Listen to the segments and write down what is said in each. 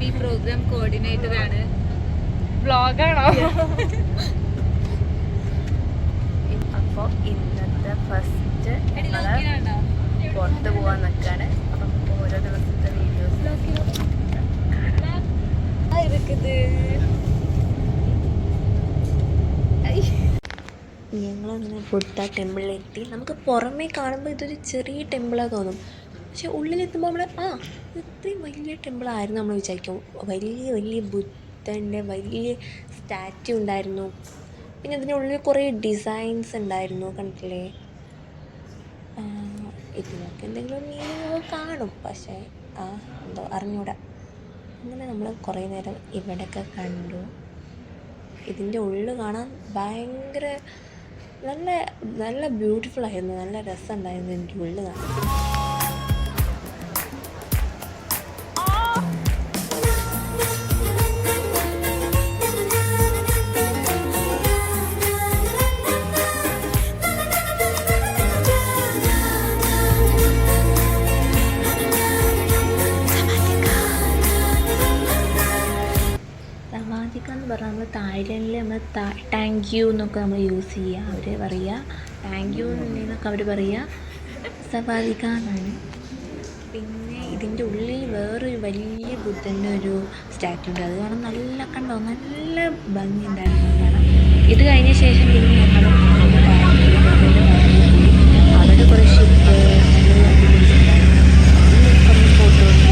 P programme coordinator ആണ്. വ്ളോഗാണോ? അപ്പോൾ ഇന്നത്തെ ഫസ്റ്റ് പുറത്ത് പോകാൻ നിൽക്കാണ്. അപ്പം ഓരോ ദിവസത്തെ വീഡിയോസ് ഞങ്ങളങ്ങനെ ബുദ്ധ ടെമ്പിളിലെത്തി. നമുക്ക് പുറമേ കാണുമ്പോൾ ഇതൊരു ചെറിയ ടെമ്പിളാണ് തോന്നും, പക്ഷെ ഉള്ളിലെത്തുമ്പോൾ നമ്മൾ ഇത്രയും വലിയ ടെമ്പിളായിരുന്നു നമ്മൾ വിചാരിക്കും. വലിയ വലിയ ബുദ്ധൻ്റെ വലിയ സ്റ്റാച്യു ഉണ്ടായിരുന്നു. പിന്നെ അതിനുള്ളിൽ കുറേ ഡിസൈൻസ് ഉണ്ടായിരുന്നു, കണ്ടില്ലേ? ഇതിനൊക്കെ എന്തെങ്കിലും മീനിങ് കാണും, പക്ഷേ എന്തോ അറിഞ്ഞൂടാ. അങ്ങനെ നമ്മൾ കുറേ നേരം ഇവിടെയൊക്കെ കണ്ടു. ഇതിൻ്റെ ഉള്ളിൽ കാണാൻ ഭയങ്കര നല്ല നല്ല ബ്യൂട്ടിഫുൾ ആയിരുന്നു, നല്ല രസമുണ്ടായിരുന്നു ഇതിൻ്റെ ഉള്ളിൽ കാണാൻ. സവാദിക്കാന്ന് പറഞ്ഞാൽ നമ്മൾ തായ്ലൻഡിൽ നമ്മൾ താങ്ക് യു എന്നൊക്കെ നമ്മൾ യൂസ് ചെയ്യുക. അവർ പറയുക താങ്ക് യു എന്നൊക്കെ അവർ പറയുക സവാദിക്ക എന്നാണ്. പിന്നെ ഇതിൻ്റെ ഉള്ളിൽ വേറൊരു വലിയ ബുദ്ധൻ്റെ ഒരു സ്റ്റാച്യു ഉണ്ട്. അത് കാണാൻ നല്ല കണ്ടോ, നല്ല ഭംഗി ഉണ്ടായിരുന്നു കാണാൻ. ഇത് കഴിഞ്ഞ ശേഷം പിന്നെ ഞങ്ങൾ അവിടെ കുറേ ഷിപ്പ് ഉണ്ടായിരുന്നു, കുറേ ഫോട്ടോസ്.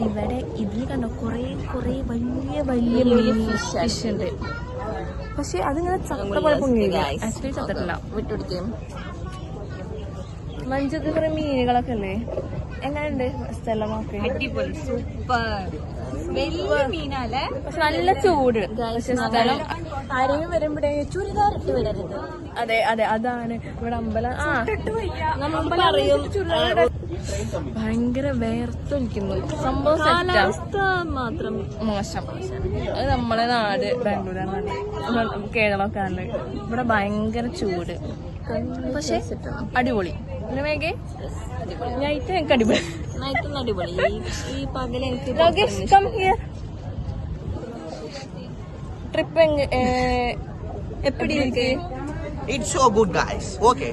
ഇവിടെ ഇതിൽ കണ്ടോ കുറേ വലിയ വലിയ ഫിഷ് ഉണ്ട്, പക്ഷെ അതിങ്ങനെ ചത്ത പോലെ പൊങ്ങിയില്ല. ആക്ച്വലി ചത്തിട്ടില്ല, വിട്ടുപിടിക്കും. മഞ്ചത്ത് കുറെ മീനുകളൊക്കെ അല്ലേ? എങ്ങനെയുണ്ട് സ്ഥലമൊക്കെ? അടിപൊളി, സൂപ്പർ, വലിയ മീനാലേ. പക്ഷെ നല്ല ചൂട്. പക്ഷെ സ്ഥലം ആരെങ്കിലും വരുമ്പോഴേ ചുരിദാറിട്ട് വരരുത്. അതെ അതെ, അതാണ് ഇവിടെ അമ്പലം. നമ്മളറിയും ഭയങ്കര വേർത്തൊലിക്കുന്നു സംഭവം. കാലാവസ്ഥ മാത്രം മോശം. അത് നമ്മളെ നാട് ബാംഗ്ലൂരാണ്, കേരളമൊക്കെ ആണ്. ഇവിടെ ഭയങ്കര ചൂട്, പക്ഷെ അടിപൊളി. മേഘേ നൈറ്റ് എനിക്ക് അടിപൊളി. നൈറ്റും അടിപൊളി. ഈ പകല് എനിക്ക് ട്രിപ്പ് എപ്പിടി ഇருக்கு? It's so good, guys. Okay,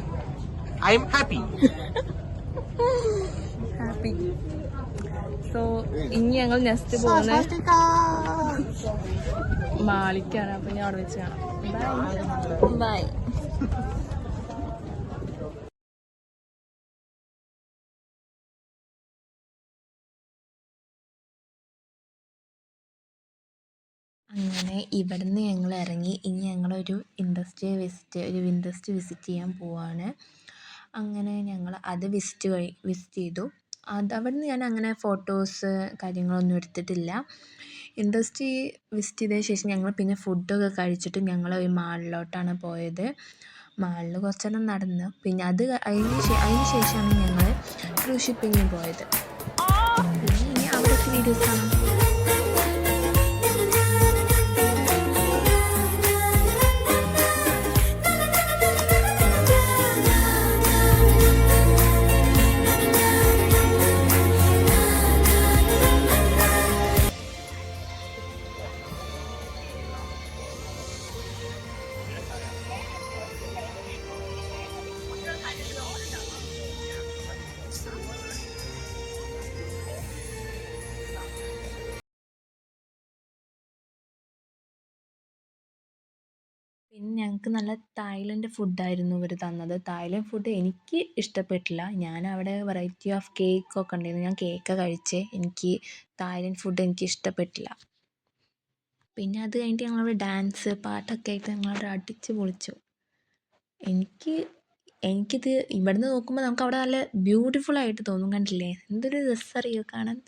I'm happy. Happy. So ഇനി ഞങ്ങൾ നെക്സ്റ്റ് പോകുന്നത് മാളിക്കാണ്. അപ്പൊ ഞാൻ അവിടെ വെച്ച് കാണാം. ബൈ. അങ്ങനെ ഇവിടുന്ന് ഞങ്ങൾ ഇറങ്ങി. ഇനി ഞങ്ങളൊരു ഇൻഡസ്ട്രിയൽ വിസിറ്റ് ചെയ്യാൻ പോവാണ്. അങ്ങനെ ഞങ്ങൾ അത് വിസിറ്റ് ചെയ്തു. അവിടുന്ന് ഞാൻ അങ്ങനെ ഫോട്ടോസ് കാര്യങ്ങളൊന്നും എടുത്തിട്ടില്ല. ഇൻഡസ്ട്രി വിസിറ്റ് ചെയ്തതിന് ശേഷം ഞങ്ങൾ പിന്നെ ഫുഡൊക്കെ കഴിച്ചിട്ട് ഞങ്ങൾ ഒരു മാളിലോട്ടാണ് പോയത്. മാളിൽ കുറച്ച് നേരം നടന്ന് പിന്നെ അതിന് ശേഷമാണ് ഞങ്ങൾ ക്രൂസ് ഷിപ്പിങ്ങിന് പോയത്. പിന്നെ ഇനി അവിടുത്തെ വീഡിയോസ് കാണാം. പിന്നെ ഞങ്ങൾക്ക് നല്ല തായ്ലൻഡ് ഫുഡായിരുന്നു ഇവർ തന്നത്. തായ്ലൻഡ് ഫുഡ് എനിക്ക് ഇഷ്ടപ്പെട്ടില്ല. ഞാൻ അവിടെ വെറൈറ്റി ഓഫ് കേക്കൊക്കെ ഉണ്ടായിരുന്നു, ഞാൻ കേക്ക് കഴിച്ചേ. എനിക്ക് തായ്ലൻഡ് ഫുഡ് എനിക്ക് ഇഷ്ടപ്പെട്ടില്ല. പിന്നെ അത് കഴിഞ്ഞിട്ട് ഞങ്ങളവിടെ ഡാൻസ് പാട്ടൊക്കെ ആയിട്ട് ഞങ്ങളവിടെ അടിച്ച് പൊളിച്ചു. എനിക്കിത് ഇവിടുന്ന് നോക്കുമ്പോൾ നമുക്ക് അവിടെ നല്ല ബ്യൂട്ടിഫുൾ ആയിട്ട് തോന്നും, കണ്ടില്ലേ? എന്തൊരു രസമറിയോ കാണാൻ.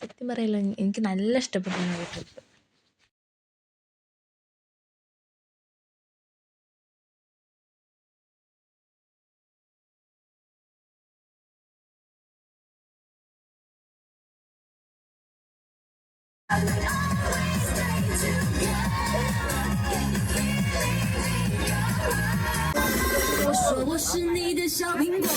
സത്യം പറയല്ലോ, എനിക്ക് നല്ല ഇഷ്ടപ്പെട്ടു ട്രിപ്പ്. 我说我是你的小苹果。